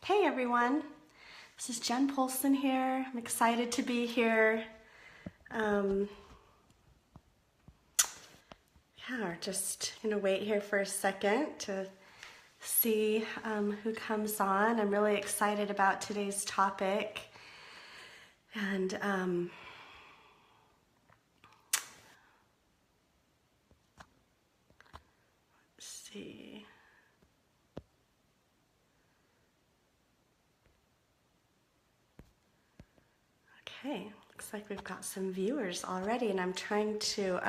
Hey everyone, this is Jen Polson here. I'm excited to be here. We're just gonna wait here for a second to see who comes on. I'm really excited about today's topic. And let's see. Okay, looks like we've got some viewers already, and I'm trying to,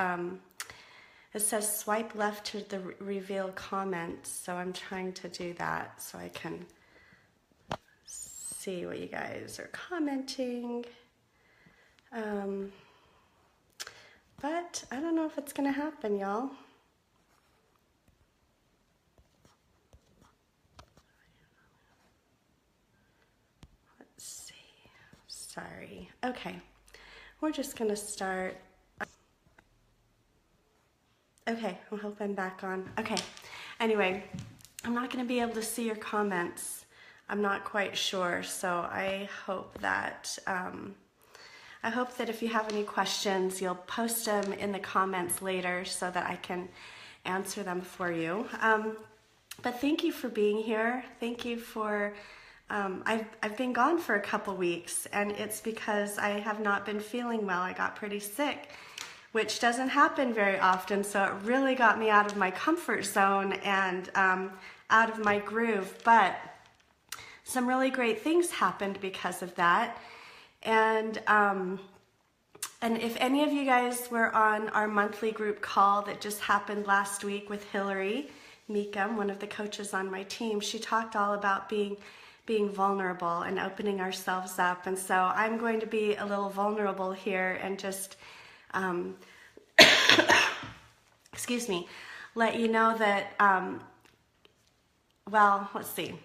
it says swipe left to the reveal comments, so I'm trying to do that so I can see what you guys are commenting. But I don't know if it's gonna happen, y'all. Let's see, sorry. Okay, we're just gonna start. Okay, I hope I'm back on. Okay, anyway, I'm not gonna be able to see your comments. I'm not quite sure, so I hope that if you have any questions, you'll post them in the comments later so that I can answer them for you. But thank you for being here. Thank you for, I've been gone for a couple weeks, and it's because I have not been feeling well. I got pretty sick, which doesn't happen very often, so it really got me out of my comfort zone and out of my groove. But some really great things happened because of that. And if any of you guys were on our monthly group call that just happened last week with Hillary Meekum, one of the coaches on my team, she talked all about being vulnerable and opening ourselves up. And so I'm going to be a little vulnerable here and just, excuse me, let you know that, well, let's see.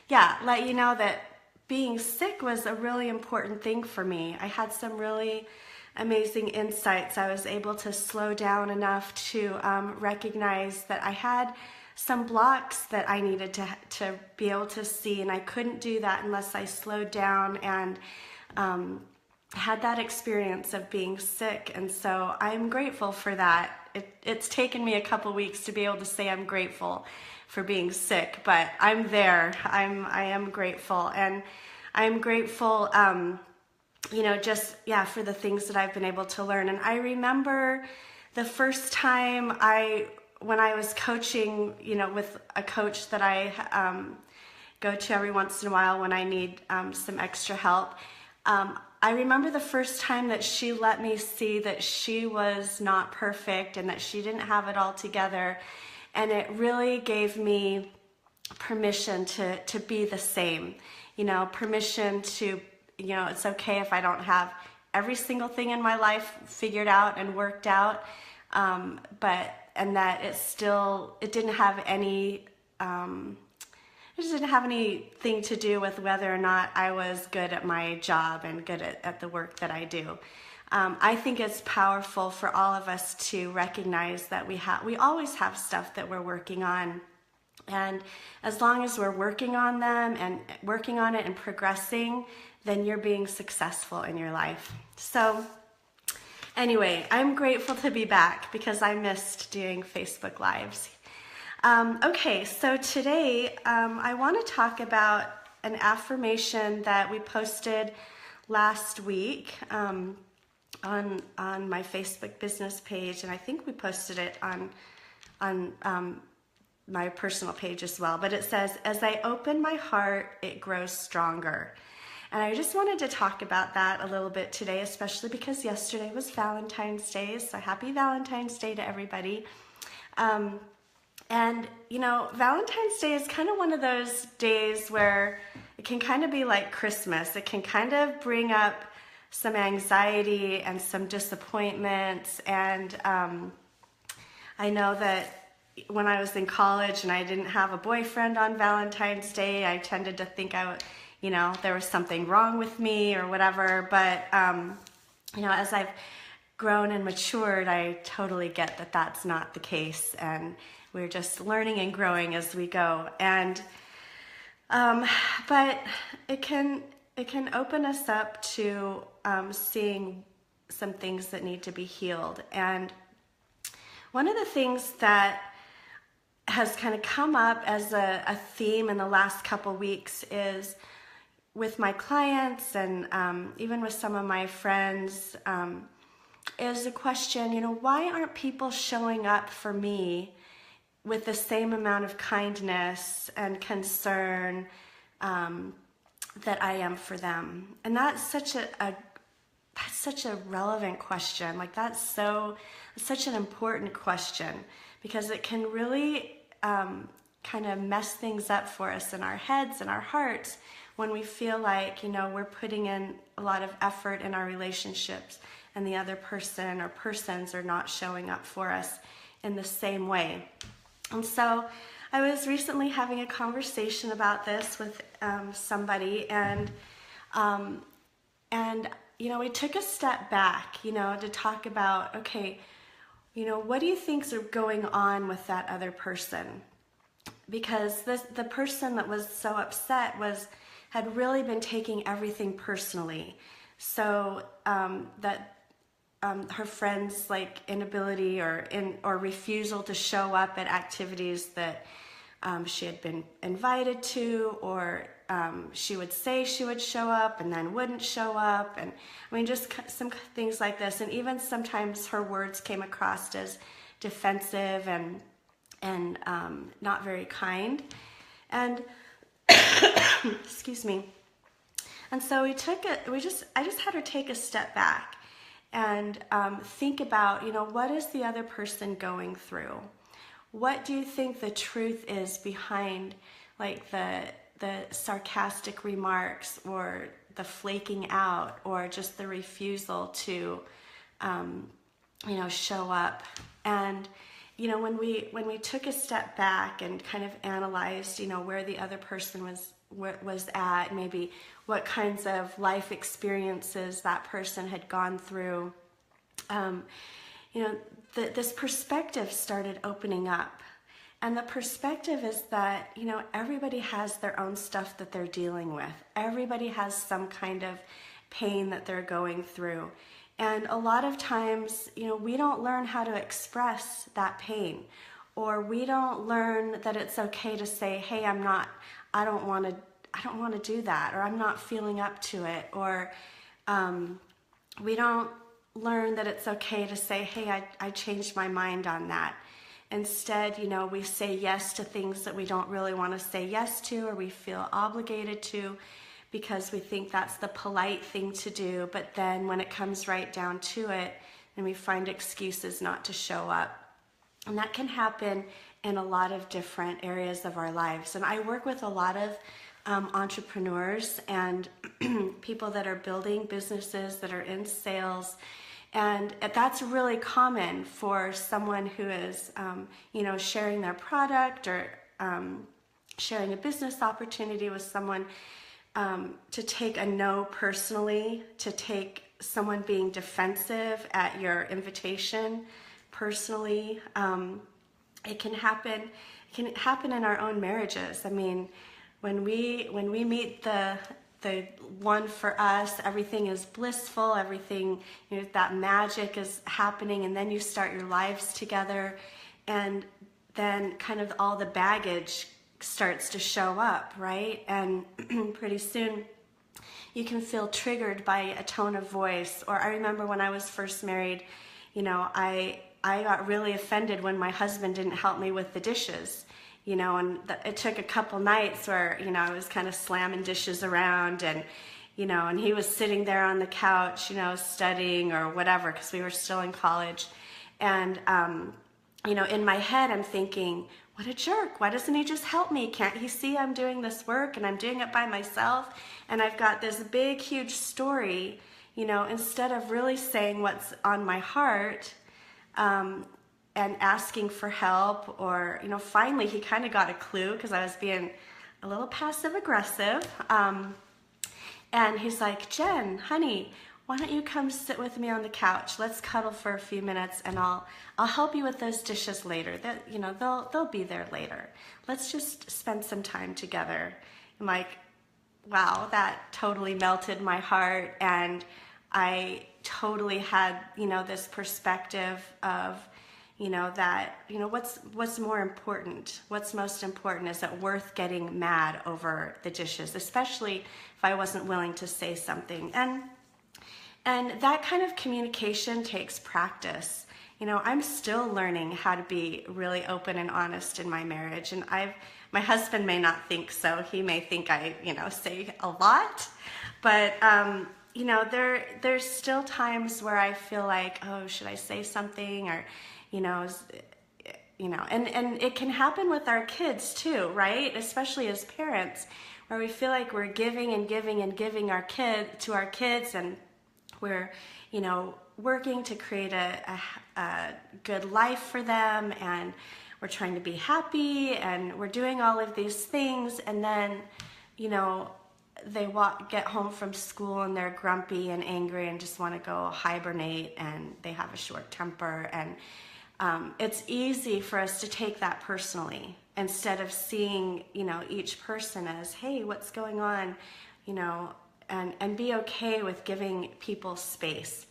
Yeah, let you know that being sick was a really important thing for me. I had some really amazing insights. I was able to slow down enough to recognize that I had some blocks that I needed to be able to see, and I couldn't do that unless I slowed down and had that experience of being sick. And so I'm grateful for that. It's taken me a couple weeks to be able to say I'm grateful for being sick, but I'm there. I am grateful, and I'm grateful, just, for the things that I've been able to learn. And I remember the first time when I was coaching, with a coach that I go to every once in a while when I need some extra help. I remember the first time that she let me see that she was not perfect and that she didn't have it all together. And it really gave me permission to be the same, permission to, it's okay if I don't have every single thing in my life figured out and worked out, and that it didn't have anything to do with whether or not I was good at my job and good at the work that I do. I think it's powerful for all of us to recognize that we always have stuff that we're working on. And as long as we're working on them and working on it and progressing, then you're being successful in your life. So anyway, I'm grateful to be back because I missed doing Facebook Lives. Okay, so today I want to talk about an affirmation that we posted last week on my Facebook business page, and I think we posted it on my personal page as well. But it says, "As I open my heart, it grows stronger." And I just wanted to talk about that a little bit today, especially because yesterday was Valentine's Day, so happy Valentine's Day to everybody. And Valentine's Day is kind of one of those days where it can kind of be like Christmas. It can kind of bring up some anxiety and some disappointments. And I know that when I was in college and I didn't have a boyfriend on Valentine's Day, I tended to think there was something wrong with me or whatever. But as I've grown and matured, I totally get that that's not the case, and we're just learning and growing as we go. And But it can open us up to seeing some things that need to be healed. And one of the things that has kind of come up as a theme in the last couple weeks is with my clients and even with some of my friends, is the question, why aren't people showing up for me with the same amount of kindness and concern that I am for them? And that's such a relevant question. Like that's such an important question, because it can really kind of mess things up for us in our heads and our hearts when we feel like, we're putting in a lot of effort in our relationships and the other person or persons are not showing up for us in the same way. And so I was recently having a conversation about this with somebody, and we took a step back, to talk about, okay, what do you think's going on with that other person? Because the person that was so upset had really been taking everything personally. So that her friend's like inability or refusal to show up at activities that she had been invited to, or she would say she would show up and then wouldn't show up, and just some things like this. And even sometimes her words came across as defensive and not very kind. And excuse me. And so I just had her take a step back and think about, what is the other person going through? What do you think the truth is behind like the sarcastic remarks or the flaking out or just the refusal to show up? And when we took a step back and kind of analyzed where the other person was at, maybe what kinds of life experiences that person had gone through, this perspective started opening up. And the perspective is that, everybody has their own stuff that they're dealing with. Everybody has some kind of pain that they're going through. And a lot of times, we don't learn how to express that pain, or we don't learn that it's okay to say, hey, I don't want to do that, or I'm not feeling up to it, or we don't learn that it's okay to say, hey, I changed my mind on that. Instead, we say yes to things that we don't really want to say yes to, or we feel obligated to, because we think that's the polite thing to do. But then when it comes right down to it, then we find excuses not to show up. And that can happen in a lot of different areas of our lives. And I work with a lot of entrepreneurs and people that are building businesses, that are in sales. And that's really common for someone who is, sharing their product or sharing a business opportunity with someone, to take a no personally, to take someone being defensive at your invitation personally. It can happen in our own marriages. When we meet the one for us, everything is blissful, everything, that magic is happening, and then you start your lives together, and then kind of all the baggage starts to show up, right? And pretty soon you can feel triggered by a tone of voice. Or I remember when I was first married, I got really offended when my husband didn't help me with the dishes. And it took a couple nights where, I was kind of slamming dishes around, and, and he was sitting there on the couch, studying or whatever, because we were still in college. And, in my head, I'm thinking, what a jerk. Why doesn't he just help me? Can't he see I'm doing this work and I'm doing it by myself? And I've got this big, huge story, instead of really saying what's on my heart, and asking for help, or, finally he kind of got a clue because I was being a little passive aggressive. And he's like, Jen, honey, why don't you come sit with me on the couch? Let's cuddle for a few minutes, and I'll help you with those dishes later. They'll be there later. Let's just spend some time together. am like, wow, that totally melted my heart. And I totally had, this perspective of, that, what's more important? What's most important? Is it worth getting mad over the dishes, especially if I wasn't willing to say something? And that kind of communication takes practice. I'm still learning how to be really open and honest in my marriage. And my husband may not think so. He may think I, say a lot. But, there's still times where I feel like, oh, should I say something? Or, and it can happen with our kids too, right? Especially as parents, where we feel like we're giving and giving and giving to our kids, and we're, working to create a good life for them, and we're trying to be happy, and we're doing all of these things, and then, they get home from school and they're grumpy and angry and just want to go hibernate, and they have a short temper, and it's easy for us to take that personally instead of seeing, each person as, hey, what's going on, and be okay with giving people space.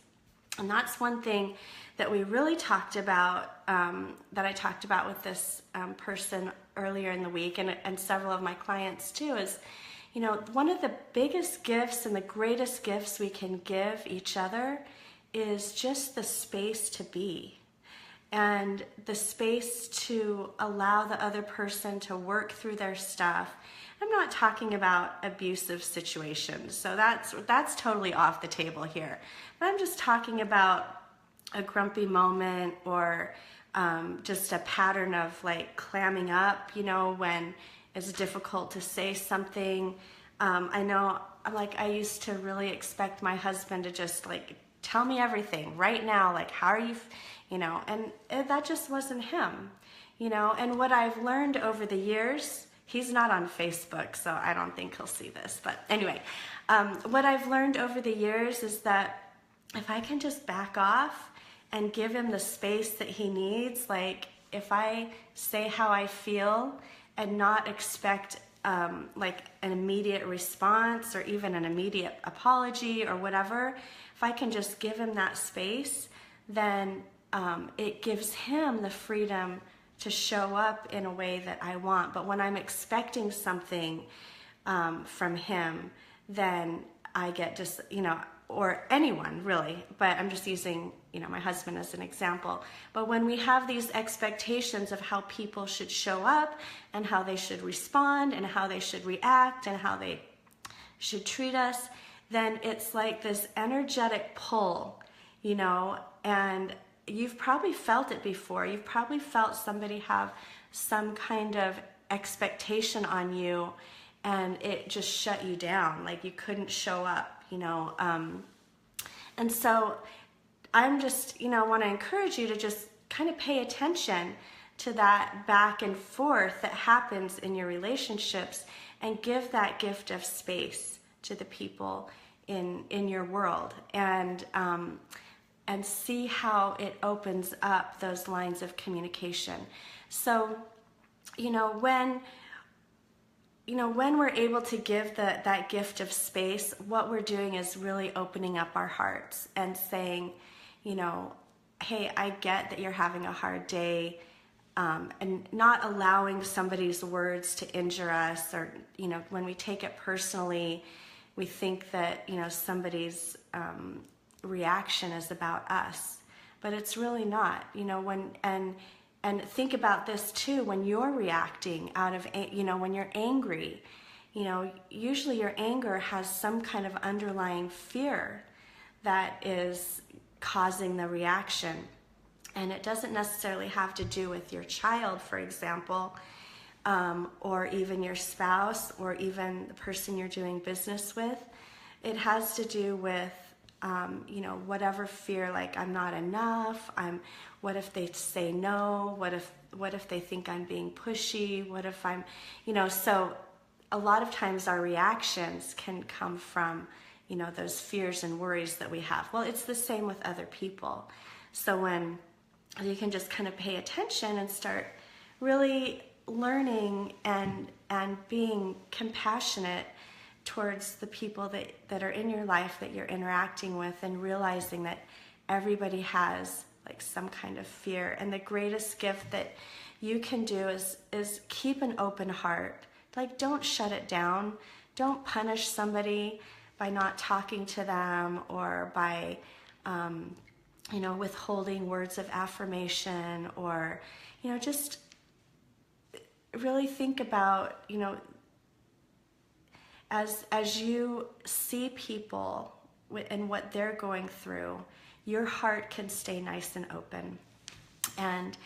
And that's one thing that we really talked about, that I talked about with this person earlier in the week, and several of my clients too, is, one of the biggest gifts and the greatest gifts we can give each other is just the space to be, and the space to allow the other person to work through their stuff. I'm not talking about abusive situations, so that's totally off the table here. But I'm just talking about a grumpy moment, or just a pattern of like clamming up, when it's difficult to say something. I know, I used to really expect my husband to just like tell me everything right now, like, how are you, and that just wasn't him, and what I've learned over the years, he's not on Facebook, so I don't think he'll see this, but anyway, what I've learned over the years is that if I can just back off and give him the space that he needs, like if I say how I feel and not expect like an immediate response or even an immediate apology or whatever, if I can just give him that space, then it gives him the freedom to show up in a way that I want. But when I'm expecting something from him, then I get just, or anyone really, but I'm just using, my husband as an example. But when we have these expectations of how people should show up and how they should respond and how they should react and how they should treat us, then it's like this energetic pull, and you've probably felt it before. You've probably felt somebody have some kind of expectation on you, and it just shut you down, like you couldn't show up, and so I'm just, want to encourage you to just kind of pay attention to that back and forth that happens in your relationships, and give that gift of space to the people in your world, and see how it opens up those lines of communication. So, when we're able to give that gift of space, what we're doing is really opening up our hearts and saying, hey, I get that you're having a hard day, and not allowing somebody's words to injure us, or, when we take it personally, we think that, somebody's reaction is about us, but it's really not, and think about this too, when you're reacting out of, when you're angry, usually your anger has some kind of underlying fear that is causing the reaction. And it doesn't necessarily have to do with your child, for example, or even your spouse, or even the person you're doing business with. It has to do with whatever fear, like I'm not enough, what if they say no, what if they think I'm being pushy, what if I'm, so a lot of times our reactions can come from, those fears and worries that we have. Well, it's the same with other people. So when you can just kind of pay attention and start really learning and and being compassionate towards the people that are in your life that you're interacting with, and realizing that everybody has like some kind of fear. And the greatest gift that you can do is keep an open heart. Like, don't shut it down. Don't punish somebody by not talking to them, or by withholding words of affirmation, or just really think about, as you see people and what they're going through, your heart can stay nice and open, and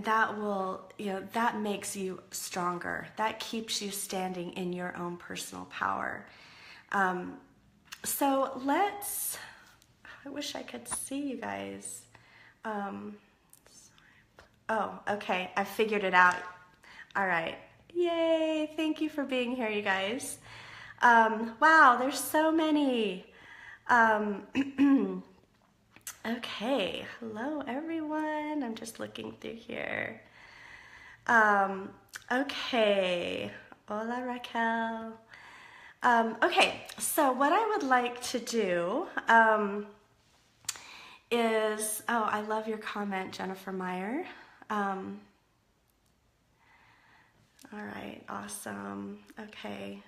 that will, that makes you stronger. That keeps you standing in your own personal power. So I wish I could see you guys. Oh, okay, I figured it out. All right, yay, thank you for being here, you guys. Wow, there's so many. Okay, hello everyone. I'm just looking through here. Okay, hola Raquel. Okay, so what I would like to do is, I love your comment, Jennifer Meyer. All right, awesome. Okay.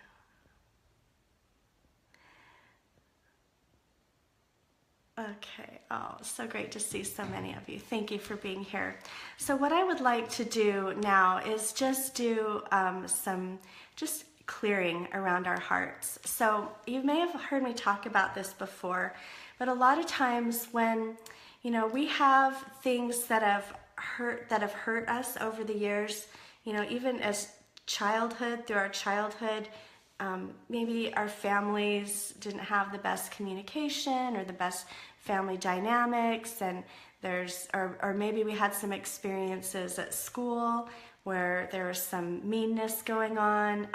Okay, oh, so great to see so many of you. Thank you for being here. So what I would like to do now is just do some clearing around our hearts. So you may have heard me talk about this before, but a lot of times when, we have things that have hurt us over the years, even as through our childhood, maybe our families didn't have the best communication or the best family dynamics, and or maybe we had some experiences at school where there was some meanness going on,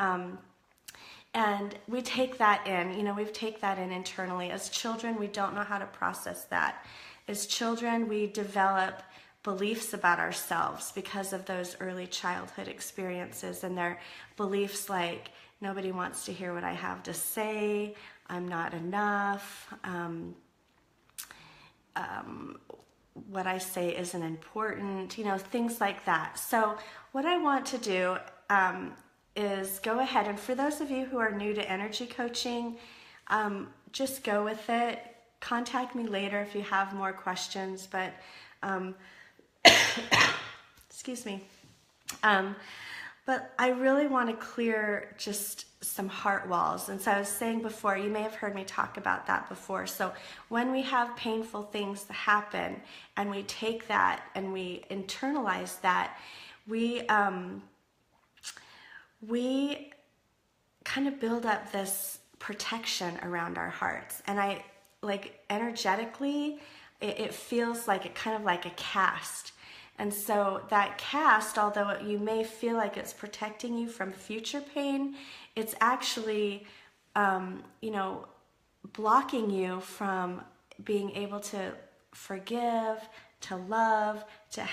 and we take that in, we take that in internally. As children, we don't know how to process that. As children, we develop beliefs about ourselves because of those early childhood experiences, and their beliefs like, nobody wants to hear what I have to say, I'm not enough, what I say isn't important, things like that. So what I want to do is go ahead, and for those of you who are new to energy coaching, just go with it. Contact me later if you have more questions, but excuse me. But I really want to clear just some heart walls. And so I was saying before, you may have heard me talk about that before. So when we have painful things that happen and we take that and we internalize that, we kind of build up this protection around our hearts. And energetically, it feels like kind of like a cast. And so that cast, although you may feel like it's protecting you from future pain, it's actually, blocking you from being able to forgive, to love, to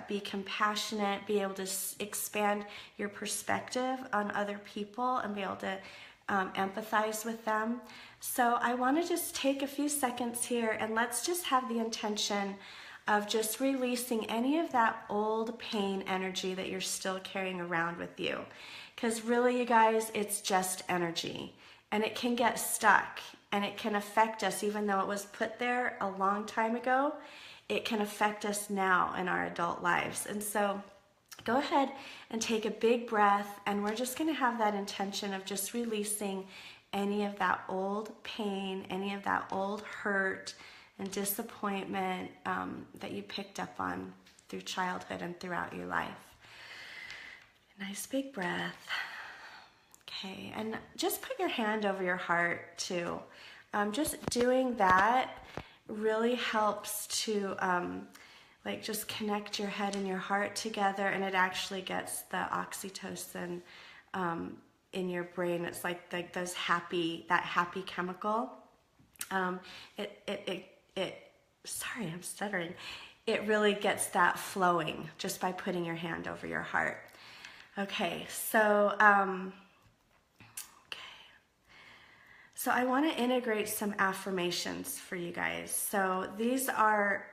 be compassionate, be able to expand your perspective on other people and be able to empathize with them. So I want to just take a few seconds here, and let's just have the intention of just releasing any of that old pain energy that you're still carrying around with you. Because really, you guys, it's just energy, and it can get stuck, and it can affect us. Even though it was put there a long time ago, it can affect us now in our adult lives. And so go ahead and take a big breath, and we're just going to have that intention of just releasing any of that old pain, any of that old hurt and disappointment that you picked up on through childhood and throughout your life. Nice big breath. Okay, and just put your hand over your heart too. Just doing that really helps to just connect your head and your heart together, and it actually gets the oxytocin in your brain. It's like that happy chemical. Sorry, I'm stuttering. It really gets that flowing just by putting your hand over your heart. Okay, so so I want to integrate some affirmations for you guys. So these are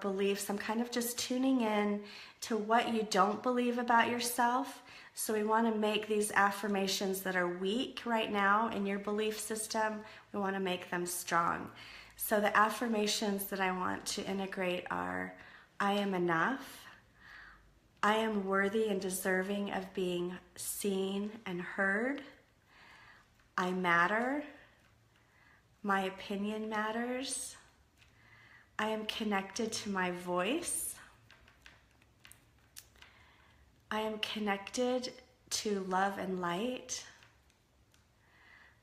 beliefs. I'm kind of just tuning in to what you don't believe about yourself. So we want to make these affirmations that are weak right now in your belief system, we want to make them strong. So the affirmations that I want to integrate are: I am enough. I am worthy and deserving of being seen and heard. I matter. My opinion matters. I am connected to my voice. I am connected to love and light.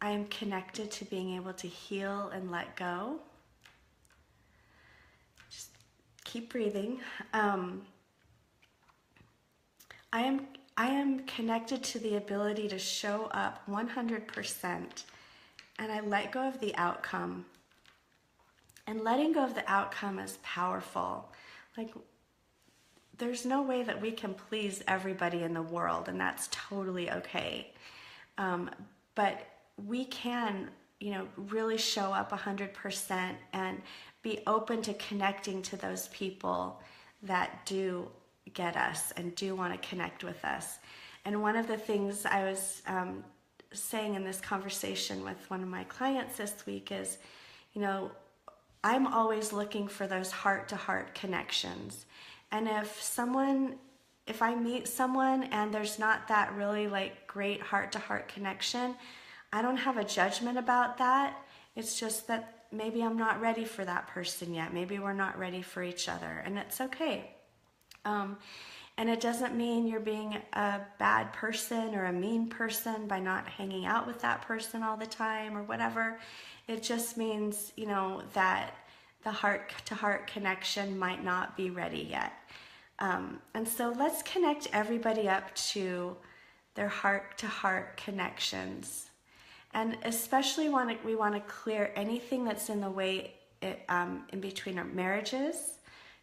I am connected to being able to heal and let go. Just keep breathing. I am connected to the ability to show up 100%, and I let go of the outcome. And letting go of the outcome is powerful. Like, there's no way that we can please everybody in the world, and that's totally okay. But we can, really show up 100% and be open to connecting to those people that do get us and do want to connect with us. And one of the things I was saying in this conversation with one of my clients this week is, I'm always looking for those heart-to-heart connections. And if I meet someone and there's not that really great heart-to-heart connection, I don't have a judgment about that. It's just that maybe I'm not ready for that person yet. Maybe we're not ready for each other, and it's okay. And it doesn't mean you're being a bad person or a mean person by not hanging out with that person all the time or whatever. It just means, that the heart-to-heart connection might not be ready yet. And so let's connect everybody up to their heart-to-heart connections. And especially we want to clear anything that's in the way in between our marriages.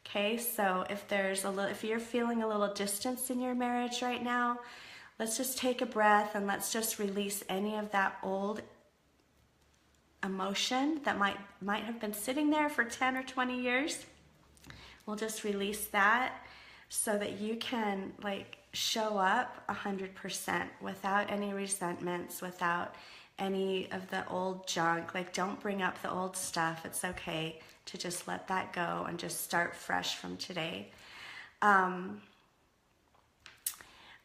Okay, so if you're feeling a little distance in your marriage right now, let's just take a breath and let's just release any of that old emotion that might have been sitting there for 10 or 20 years. We'll just release that so that you can show up 100% without any resentments, without any of the old junk. Don't bring up the old stuff. It's okay to just let that go and just start fresh from today.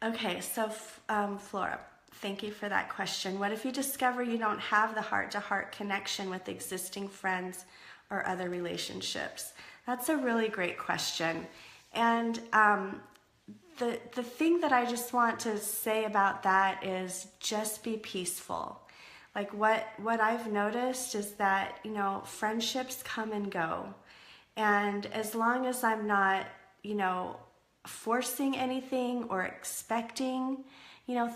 Okay, so Flora, thank you for that question. What if you discover you don't have the heart-to-heart connection with existing friends or other relationships? That's a really great question. And the thing that I just want to say about that is just be peaceful. What I've noticed is that, friendships come and go. And as long as I'm not, forcing anything or expecting,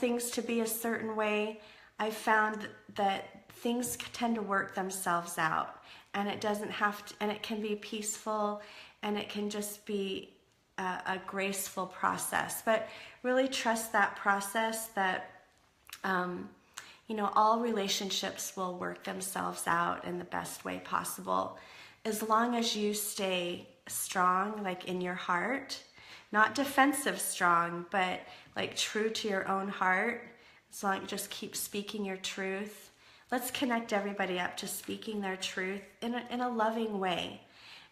things to be a certain way, I've found that things tend to work themselves out. And it doesn't have to, and it can be peaceful, and it can just be a graceful process. But really trust that process, that all relationships will work themselves out in the best way possible, as long as you stay strong, in your heart, not defensive strong, but true to your own heart. As long as you just keep speaking your truth. Let's connect everybody up to speaking their truth in a loving way.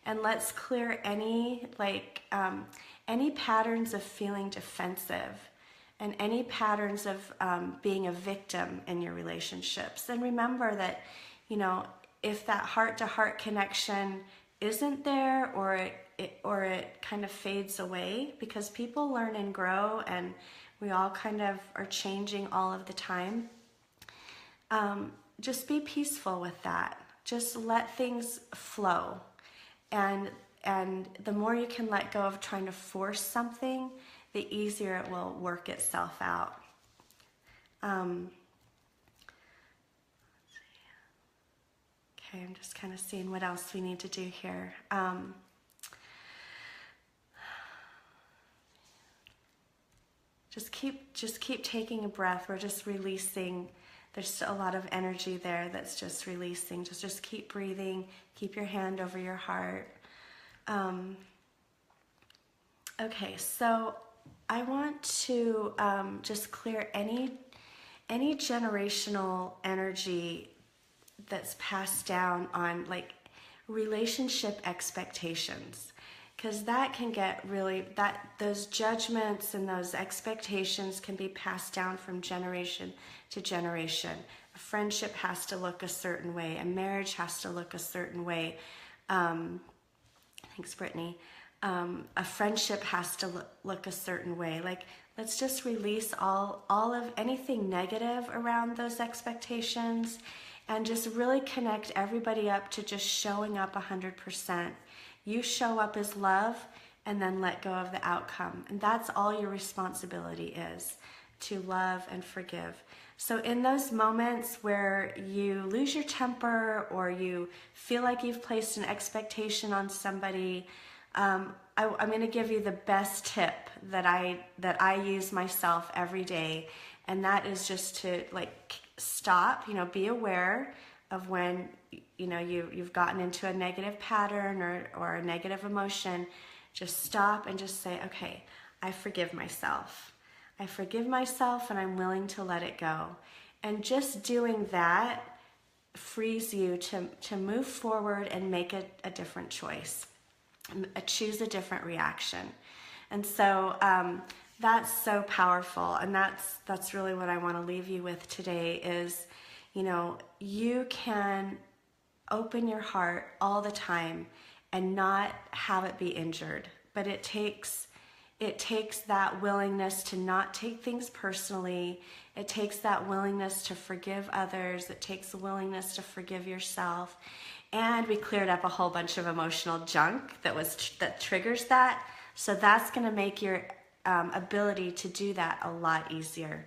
And let's clear any patterns of feeling defensive and any patterns of being a victim in your relationships. And remember that, if that heart-to-heart connection isn't there, or it kind of fades away, because people learn and grow, and we all kind of are changing all of the time, just be peaceful with that. Just let things flow. And the more you can let go of trying to force something, the easier it will work itself out. Okay, I'm just kind of seeing what else we need to do here. Just just keep taking a breath. We're just releasing. There's a lot of energy there that's just releasing. Just keep breathing. Keep your hand over your heart. Okay, so I want to just clear any generational energy that's passed down on like relationship expectations, because that can get really, those judgments and those expectations can be passed down from generation to generation. A friendship has to look a certain way. A marriage has to look a certain way. Thanks, Brittany. A friendship has to look a certain way. Like, let's just release all of anything negative around those expectations and just really connect everybody up to just showing up 100%. You show up as love and then let go of the outcome. And that's all your responsibility is, to love and forgive. So in those moments where you lose your temper or you feel like you've placed an expectation on somebody, I'm going to give you the best tip that I use myself every day, and that is just to like stop. Be aware of when you've gotten into a negative pattern or a negative emotion. Just stop and just say, okay, I forgive myself. I forgive myself, and I'm willing to let it go. And just doing that frees you to move forward and make a different choice. Choose a different reaction. And so that's so powerful, and that's really what I want to leave you with today is, you can open your heart all the time and not have it be injured, but it takes that willingness to not take things personally. It takes that willingness to forgive others. It takes the willingness to forgive yourself. And we cleared up a whole bunch of emotional junk that triggers that. So that's going to make your ability to do that a lot easier.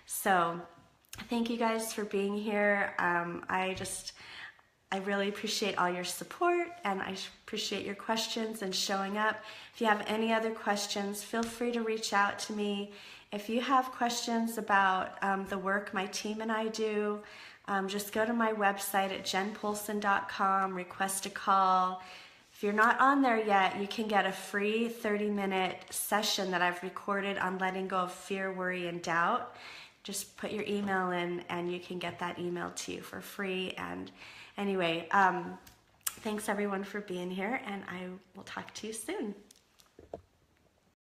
So thank you guys for being here. I really appreciate all your support, and I appreciate your questions and showing up. If you have any other questions, feel free to reach out to me. If you have questions about the work my team and I do, just go to my website at jenpolson.com, request a call. If you're not on there yet, you can get a free 30-minute session that I've recorded on letting go of fear, worry, and doubt. Just put your email in and you can get that email to you for free. And anyway, thanks everyone for being here, and I will talk to you soon.